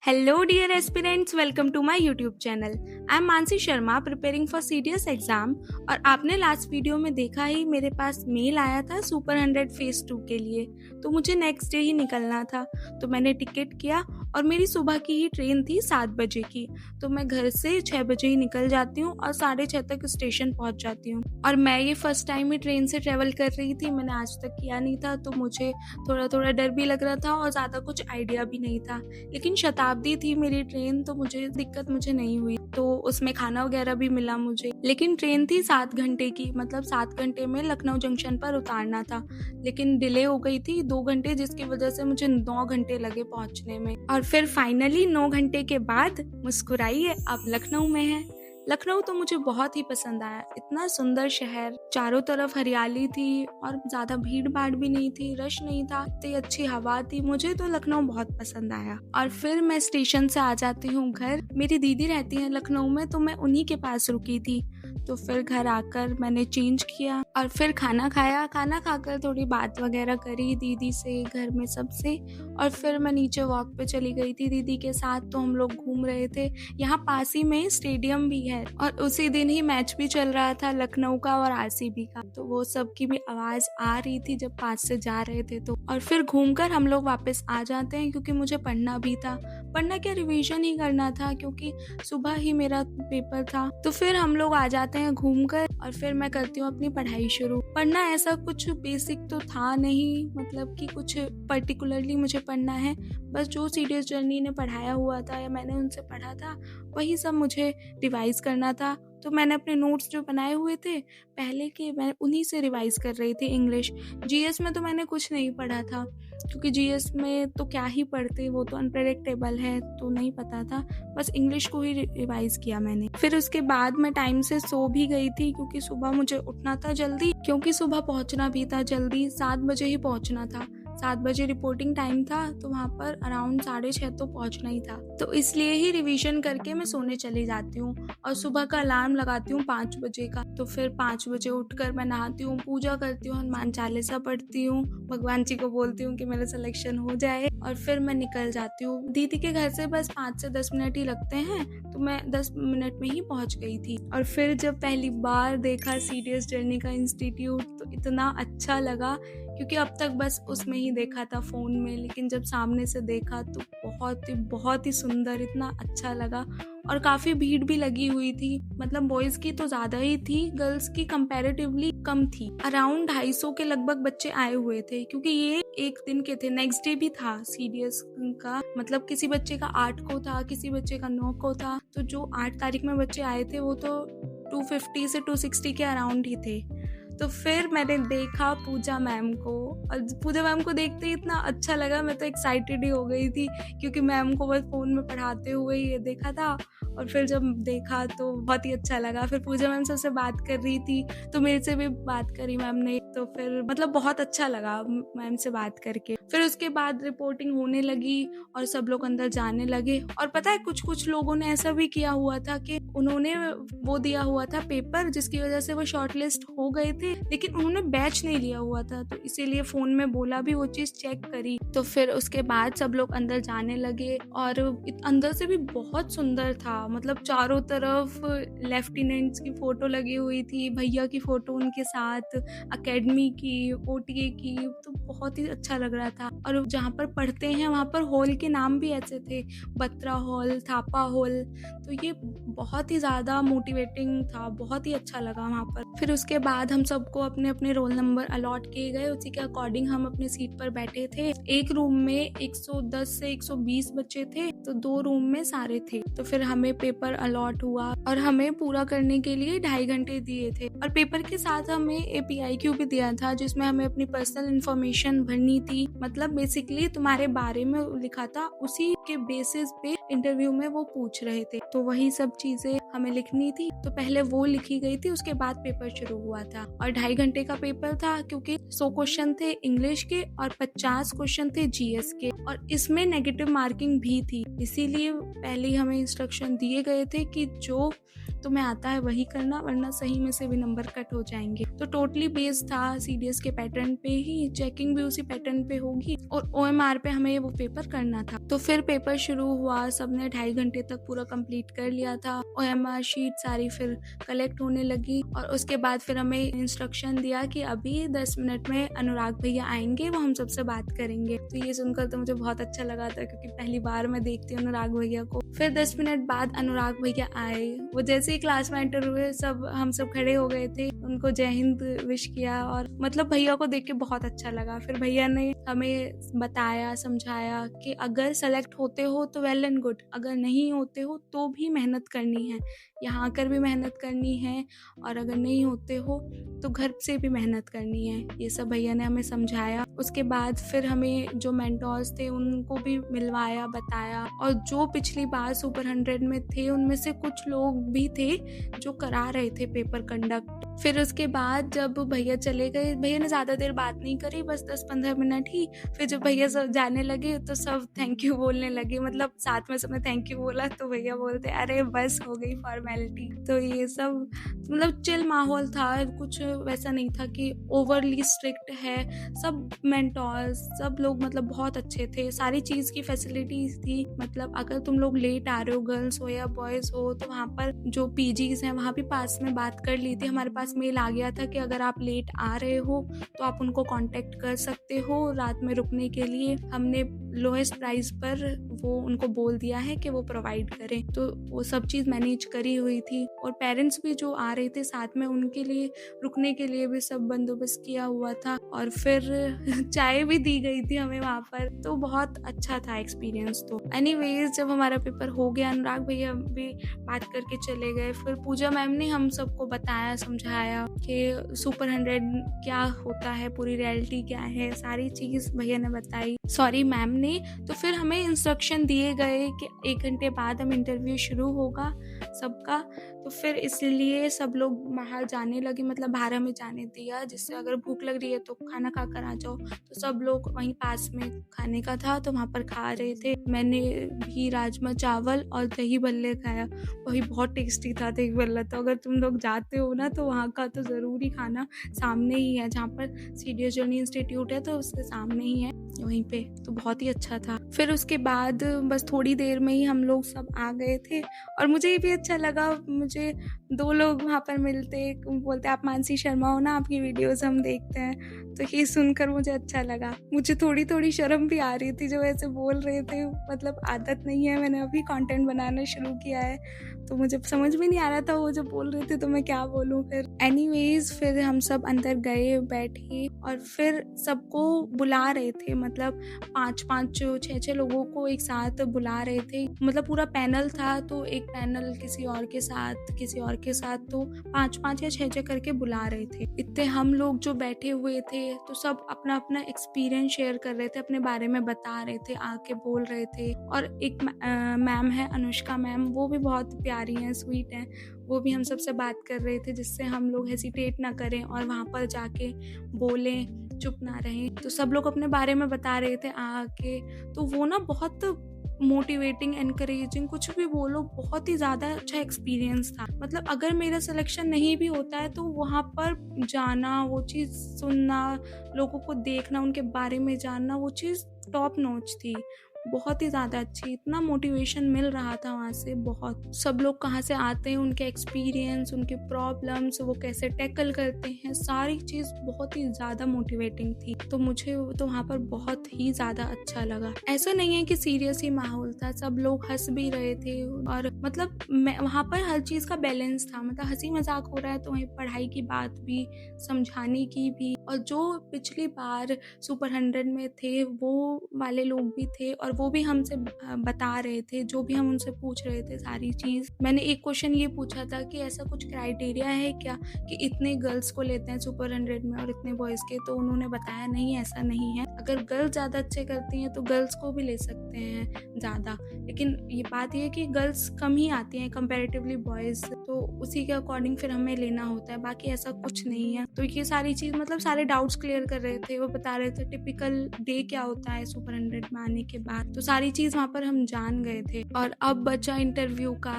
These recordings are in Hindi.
Hello, dear aspirants. Welcome to my YouTube channel. I am Mansi Sharma preparing for CDS exam. और आपने लास्ट वीडियो में देखा ही मेरे पास मेल आया था सुपर 100 फेज 2 के लिए। तो मुझे नेक्स्ट डे ही निकलना था, तो मैंने टिकट किया और मेरी सुबह की ही ट्रेन थी 7 बजे की। तो मैं घर से 6 बजे ही निकल जाती हूँ और 6:30 तक स्टेशन पहुँच जाती हूँ। और मैं ये फर्स्ट टाइम ही ट्रेन से ट्रेवल कर रही थी, मैंने आज तक किया नहीं था, तो मुझे थोड़ा थोड़ा डर भी लग रहा था और ज़्यादा कुछ आइडिया भी नहीं था। लेकिन शताब्दी थी मेरी ट्रेन, तो मुझे दिक्कत नहीं हुई, तो उसमें खाना वगैरह भी मिला मुझे। लेकिन ट्रेन थी 7 घंटे की, मतलब 7 घंटे में लखनऊ जंक्शन पर उतारना था, लेकिन डिले हो गई थी 2 घंटे, जिसकी वजह से मुझे 9 घंटे लगे पहुंचने में। और फिर फाइनली 9 घंटे के बाद मुस्कुराइए, आप लखनऊ में हैं। लखनऊ तो मुझे बहुत ही पसंद आया, इतना सुंदर शहर, चारों तरफ हरियाली थी और ज़्यादा भीड़ भाड़ भी नहीं थी, रश नहीं था, इतनी अच्छी हवा थी। मुझे तो लखनऊ बहुत पसंद आया। और फिर मैं स्टेशन से आ जाती हूँ घर। मेरी दीदी रहती है लखनऊ में, तो मैं उन्हीं के पास रुकी थी। तो फिर घर आकर मैंने चेंज किया और फिर खाना खाया। खाना खाकर थोड़ी बात वगैरह करी दीदी से, घर में सबसे। और फिर मैं नीचे वॉक पे चली गई थी दीदी के साथ, तो हम लोग घूम रहे थे। यहाँ पास ही में स्टेडियम भी है और उसी दिन ही मैच भी चल रहा था लखनऊ का और आरसीबी का, तो वो सब की भी आवाज़ आ रही थी जब पास से जा रहे थे। तो और फिर घूमकर हम लोग वापस आ जाते हैं, क्योंकि मुझे पढ़ना भी था। पढ़ना क्या, रिवीजन ही करना था, क्योंकि सुबह ही मेरा पेपर था। तो फिर हम लोग आ जाते हैं घूमकर और फिर मैं करती हूँ अपनी पढ़ाई शुरू। पढ़ना ऐसा कुछ बेसिक तो था नहीं, मतलब कि कुछ पर्टिकुलरली मुझे पढ़ना है, बस जो सीडीएस जर्नी ने पढ़ाया हुआ था या मैंने उनसे पढ़ा था वही सब मुझे रिवाइज करना था। तो मैंने अपने नोट्स जो बनाए हुए थे पहले के, मैं उन्हीं से रिवाइज कर रही थी। इंग्लिश, जीएस में तो मैंने कुछ नहीं पढ़ा था, क्योंकि जीएस में तो क्या ही पढ़ते, वो तो अनप्रेडिक्टेबल है, तो नहीं पता था। बस इंग्लिश को ही रिवाइज किया मैंने। फिर उसके बाद मैं टाइम से सो भी गई थी, क्योंकि सुबह मुझे उठना था जल्दी, क्योंकि सुबह पहुंचना भी था जल्दी, 7 बजे ही पहुंचना था। 7 बजे रिपोर्टिंग टाइम था, तो वहाँ पर अराउंड 6:30 तो पहुँचना ही था। तो इसलिए ही रिवीजन करके मैं सोने चली जाती हूँ और सुबह का अलार्म लगाती हूँ 5 बजे का। तो फिर 5 बजे उठकर मैं नहाती हूँ, पूजा करती हूँ, हनुमान चालीसा पढ़ती हूँ, भगवान जी को बोलती हूँ कि मेरा सिलेक्शन हो जाए, और फिर मैं निकल जाती हूँ। दीदी के घर से बस 5 से 10 मिनट ही लगते हैं, तो मैं 10 मिनट में ही पहुँच गई थी। और फिर जब पहली बार देखा सीडीएस जर्नी का इंस्टीट्यूट, तो इतना अच्छा लगा, क्योंकि अब तक बस उसमें ही देखा था फ़ोन में, लेकिन जब सामने से देखा तो बहुत ही सुंदर, इतना अच्छा लगा। और काफ़ी भीड़ भी लगी हुई थी, मतलब बॉयज़ की तो ज़्यादा ही थी, गर्ल्स की कंपैरेटिवली कम थी। अराउंड 250 के लगभग बच्चे आए हुए थे, क्योंकि ये एक दिन के थे, नेक्स्ट डे भी था सीडीएस का, मतलब किसी बच्चे का 8 को था, किसी बच्चे का 9 को था। तो जो 8 तारीख में बच्चे आए थे वो तो 250 से 260 के अराउंड ही थे। तो फिर मैंने देखा पूजा मैम को, और पूजा मैम को देखते ही इतना अच्छा लगा, मैं तो एक्साइटेड ही हो गई थी, क्योंकि मैम को बस फ़ोन में पढ़ाते हुए ये देखा था। और फिर जब देखा तो बहुत ही अच्छा लगा। फिर पूजा मैम सबसे बात कर रही थी, तो मेरे से भी बात करी मैम ने, तो फिर मतलब बहुत अच्छा लगा मैम से बात करके। फिर उसके बाद रिपोर्टिंग होने लगी और सब लोग अंदर जाने लगे। और पता है, कुछ लोगों ने ऐसा भी किया हुआ था कि उन्होंने वो दिया हुआ था पेपर, जिसकी वजह से वो शॉर्टलिस्ट हो गए थे, लेकिन उन्होंने बैच नहीं लिया हुआ था, तो इसीलिए फ़ोन में बोला भी, वो चीज़ चेक करी। तो फिर उसके बाद सब लोग अंदर जाने लगे, और अंदर से भी बहुत सुंदर था, मतलब चारों तरफ लेफ्टिनेंट्स की फ़ोटो लगी हुई थी, भैया की फ़ोटो उनके साथ, एकेडमी की, ओटीए की, तो बहुत ही अच्छा लग रहा था। और जहाँ पर पढ़ते हैं वहाँ पर हॉल के नाम भी ऐसे थे, बत्रा हॉल, थापा हॉल, तो ये बहुत ही ज़्यादा मोटिवेटिंग था, बहुत ही अच्छा लगा वहाँ पर। फिर उसके बाद हम सबको अपने अपने रोल नंबर अलॉट किए गए, उसी के अकॉर्डिंग हम अपनी सीट पर बैठे थे। एक रूम में 110 से 120 बच्चे थे, तो 2 रूम में सारे थे। तो फिर हमें पेपर अलॉट हुआ और हमें पूरा करने के लिए 2.5 घंटे दिए थे, और पेपर के साथ हमें APIQ भी दिया था, जिसमें हमें अपनी पर्सनल इन्फॉर्मेशन भरनी थी, मतलब बेसिकली तुम्हारे बारे में लिखा था, उसी के बेसिस पे इंटरव्यू में वो पूछ रहे थे, तो वही सब चीजें हमें लिखनी थी। तो पहले वो लिखी गई थी, उसके बाद पेपर शुरू हुआ था। और 2.5 घंटे का पेपर था, क्योंकि 100 क्वेश्चन थे इंग्लिश के और 50 क्वेश्चन थे जीएस के, और इसमें नेगेटिव मार्किंग भी थी। इसीलिए पहले हमें इंस्ट्रक्शन दिए गए थे कि जो तो मैं आता है वही करना, वरना सही में से भी नंबर कट हो जाएंगे। तो टोटली बेस्ड था CDS के पैटर्न पे ही, चेकिंग भी उसी पैटर्न पे होगी और OMR पे हमें वो पेपर करना था। तो फिर पेपर शुरू हुआ, सबने 2.5 घंटे तक पूरा कंप्लीट कर लिया था। OMR शीट सारी फिर कलेक्ट होने लगी और उसके बाद फिर हमें इंस्ट्रक्शन दिया कि अभी 10 मिनट में अनुराग भैया आएंगे, वो हम सबसे बात करेंगे। तो ये सुनकर तो मुझे बहुत अच्छा लगा था, क्योंकि पहली बार मैं देखती हूँ अनुराग भैया को। फिर 10 मिनट बाद अनुराग भैया आए। वो जैसे ही क्लास में एंटर हुए, हम सब खड़े हो गए थे, उनको जय हिंद विश किया और मतलब भैया को देख के बहुत अच्छा लगा। फिर भैया ने हमें बताया, समझाया कि अगर सेलेक्ट होते हो तो वेल एंड गुड, अगर नहीं होते हो तो भी मेहनत करनी है, यहाँ आकर भी मेहनत करनी है, और अगर नहीं होते हो तो घर से भी मेहनत करनी है। ये सब भैया ने हमें समझाया। उसके बाद फिर हमें जो मेंटोर्स थे उनको भी मिलवाया, बताया, और जो पिछली बार सुपर 100 में थे उनमें से कुछ लोग भी थे जो करा रहे थे पेपर कंडक्ट। फिर उसके बाद जब भैया चले गए, भैया ने ज़्यादा देर बात नहीं करी, बस 10-15 मिनट ही। फिर जब भैया सब जाने लगे तो सब थैंक यू बोलने लगे, मतलब साथ में सबने थैंक यू बोला तो भैया बोलते अरे बस हो गई फॉर्मेलिटी। तो ये सब मतलब चिल माहौल था, कुछ वैसा नहीं था कि ओवरली स्ट्रिक्ट है। सब मेंटोर्स, सब लोग मतलब बहुत अच्छे थे, सारी चीज़ की फैसिलिटीज़ थी। मतलब अगर तुम लोग लेट आ रहे हो, गर्ल्स हो या बॉयज़ हो, तो वहाँ पर जो PGs हैं वहाँ भी पास में बात कर ली थी। हमारे पास मेल आ गया था कि अगर आप लेट आ रहे हो तो आप उनको कांटेक्ट कर सकते हो रात में रुकने के लिए। हमने लोएस्ट प्राइस पर वो उनको बोल दिया है कि वो प्रोवाइड करें, तो वो सब चीज़ मैनेज करी हुई थी। और पेरेंट्स भी जो आ रहे थे साथ में, उनके लिए रुकने के लिए भी सब बंदोबस्त किया हुआ था। और फिर चाय भी दी गई थी हमें वहाँ पर, तो बहुत अच्छा था एक्सपीरियंस। तो एनीवेज जब हमारा पेपर हो गया, अनुराग भैया भी बात करके चले गए। फिर पूजा मैम ने हम सबको बताया, समझाया कि सुपर 100 क्या होता है, पूरी रियलिटी क्या है, सारी चीज़ भैया ने बताई, सॉरी मैम ने। तो फिर हमें इंस्ट्रक्शन दिए गए कि 1 घंटे बाद हम इंटरव्यू शुरू होगा सबका। तो फिर इसलिए सब लोग बाहर जाने लगे, मतलब बाहर हमें जाने दिया, जिससे अगर भूख लग रही है तो खाना खा कर आ जाओ। तो सब लोग वहीं पास में खाने का था तो वहाँ पर खा रहे थे। मैंने भी राजमा चावल और दही भल्ले खाया, वही बहुत टेस्टी था दही भल्ला। तो अगर तुम लोग जाते हो ना तो वहाँ का तो ज़रूरी खाना, सामने ही है जहाँ पर CDS जर्नी इंस्टीट्यूट है, तो उसके सामने ही है वहीं पे, तो बहुत ही अच्छा था। फिर उसके बाद बस थोड़ी देर में ही हम लोग सब आ गए थे। और मुझे ये भी अच्छा लगा, मुझे 2 लोग वहाँ पर मिलते, बोलते आप मानसी शर्मा हो ना, आपकी वीडियोस हम देखते हैं। तो ये सुनकर मुझे अच्छा लगा। मुझे थोड़ी थोड़ी शर्म भी आ रही थी जो ऐसे बोल रहे थे, मतलब आदत नहीं है, मैंने अभी कंटेंट बनाना शुरू किया है, तो मुझे समझ में नहीं आ रहा था वो जो बोल रहे थे तो मैं क्या बोलूँ। फिर एनीवेज फिर हम सब अंदर गए, बैठे, और फिर सबको बुला रहे थे, मतलब 5-5 6-6 लोगों को एक साथ बुला रहे थे। मतलब पूरा पैनल था, तो एक पैनल किसी और के साथ, किसी और के साथ, तो 5-5 या 6-6 करके बुला रहे थे। इतने हम लोग जो बैठे हुए थे तो सब अपना अपना एक्सपीरियंस शेयर कर रहे थे, अपने बारे में बता रहे थे, आके बोल रहे थे। और एक मैम है, अनुष्का मैम, वो भी बहुत प्यारी हैं, स्वीट हैं, वो भी हम सबसे बात कर रहे थे, जिससे हम लोग हेसिटेट ना करें और वहाँ पर जाके बोलें, चुप ना रहें। तो सब लोग अपने बारे में बता रहे थे आके, तो वो ना बहुत मोटिवेटिंग, एनकरेजिंग, कुछ भी बोलो, बहुत ही ज़्यादा अच्छा एक्सपीरियंस था। मतलब अगर मेरा सिलेक्शन नहीं भी होता है तो वहाँ पर जाना, वो चीज़ सुनना, लोगों को देखना, उनके बारे में जानना, वो चीज़ टॉप नॉच थी, बहुत ही ज़्यादा अच्छी। इतना मोटिवेशन मिल रहा था वहाँ से, बहुत। सब लोग कहाँ से आते हैं, उनके एक्सपीरियंस, उनके प्रॉब्लम्स, वो कैसे टैकल करते हैं, सारी चीज़ बहुत ही ज़्यादा मोटिवेटिंग थी। तो मुझे तो वहाँ पर बहुत ही ज़्यादा अच्छा लगा। ऐसा नहीं है कि सीरियस ही माहौल था, सब लोग हंस भी रहे थे, और मतलब वहाँ पर हर चीज़ का बैलेंस था। मतलब हंसी मजाक हो रहा है तो वहीं पढ़ाई की बात भी, समझाने की भी। और जो पिछली बार सुपर 100 में थे वो वाले लोग भी थे, और वो भी हमसे बता रहे थे, जो भी हम उनसे पूछ रहे थे सारी चीज़। मैंने एक क्वेश्चन ये पूछा था कि ऐसा कुछ क्राइटेरिया है क्या कि इतने गर्ल्स को लेते हैं सुपर 100 में और इतने बॉयज़ के, तो उन्होंने बताया नहीं, ऐसा नहीं है। अगर गर्ल्स ज़्यादा अच्छे करती हैं तो गर्ल्स को भी ले सकते हैं ज़्यादा, लेकिन ये बात ये है कि गर्ल्स कम ही आती हैं कंपैरेटिवली बॉयज़, तो उसी के अकॉर्डिंग फिर हमें लेना होता है, बाकी ऐसा कुछ नहीं है। तो ये सारी चीज़, मतलब सारे डाउट्स क्लियर कर रहे थे, वो बता रहे थे टिपिकल डे क्या होता है सुपर 100 में आने के बाद, तो सारी चीज़ वहाँ पर हम जान गए थे। और अब बचा इंटरव्यू का,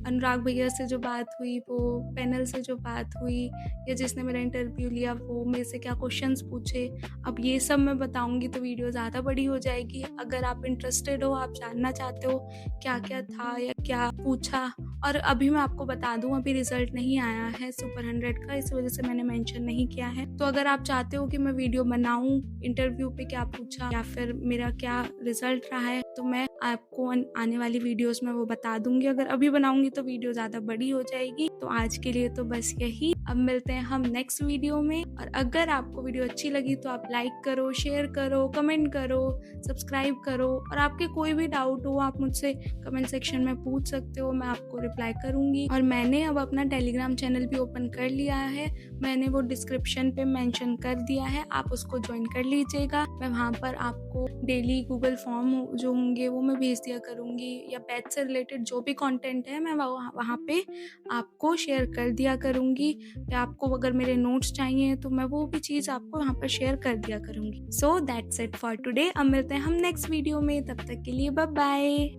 अनुराग भैया से जो बात हुई, वो पैनल से जो बात हुई, या जिसने मेरा इंटरव्यू लिया वो मेरे से क्या क्वेश्चंस पूछे, अब ये सब मैं बताऊँगी तो वीडियो ज़्यादा बड़ी हो जाएगी। अगर आप इंटरेस्टेड हो, आप जानना चाहते हो क्या-क्या था या क्या पूछा, और अभी मैं आपको बता दूँ, अभी रिज़ल्ट नहीं आया है सुपर 100 का, इस वजह से मैंने मेंशन नहीं किया है। तो अगर आप चाहते हो कि मैं वीडियो बनाऊँ, इंटरव्यू पे क्या पूछा या फिर मेरा क्या रिज़ल्ट रहा है, तो मैं आपको आने वाली वीडियोज़ में वो बता दूँगी। अगर अभी बनाऊँगी तो वीडियो ज़्यादा बड़ी हो जाएगी। तो आज के लिए तो बस यही, अब मिलते हैं हम नेक्स्ट वीडियो में। और अगर आपको वीडियो अच्छी लगी तो आप लाइक करो, शेयर करो, कमेंट करो, सब्सक्राइब करो, और आपके कोई भी डाउट हो आप मुझसे कमेंट सेक्शन में पूछ सकते हो, मैं आपको रिप्लाई करूँगी। और मैंने अब अपना टेलीग्राम चैनल भी ओपन कर लिया है, मैंने वो डिस्क्रिप्शन पे मेंशन कर दिया है, आप उसको ज्वाइन कर लीजिएगा। मैं वहाँ पर आपको डेली गूगल फॉर्म जो होंगे वो मैं भेज दिया करूँगी, या बैच से रिलेटेड जो भी कंटेंट है मैं वहाँ पे आपको शेयर कर दिया करूँगी, या आपको अगर मेरे नोट्स चाहिए तो मैं वो भी चीज़ आपको वहाँ पर शेयर कर दिया करूँगी। So that's it for today. अब मिलते हैं हम नेक्स्ट वीडियो में, तब तक के लिए बाय बाय।